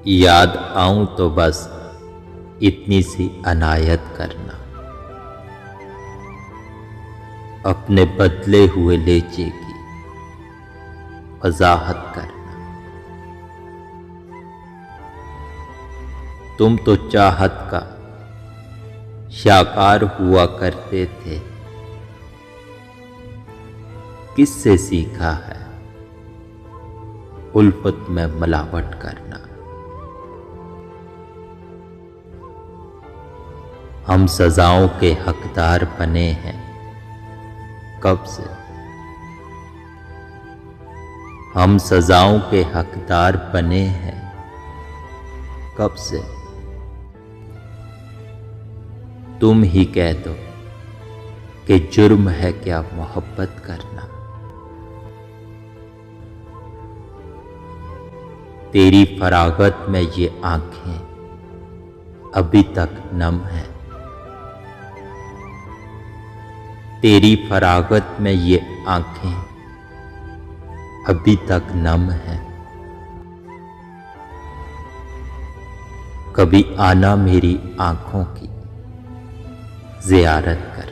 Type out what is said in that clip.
याद आऊं तो बस इतनी सी अनायत करना, अपने बदले हुए लेचे की वजाहत करना। तुम तो चाहत का शाकार हुआ करते थे, किससे सीखा है उल्फत में मिलावट करना। हम सजाओं के हकदार बने हैं कब से, हम सजाओं के हकदार बने हैं कब से। तुम ही कह दो कि जुर्म है क्या मोहब्बत करना। तेरी फरागत में ये आंखें अभी तक नम हैं, तेरी फरागत में ये आंखें अभी तक नम हैं। कभी आना मेरी आंखों की ज़ियारत कर।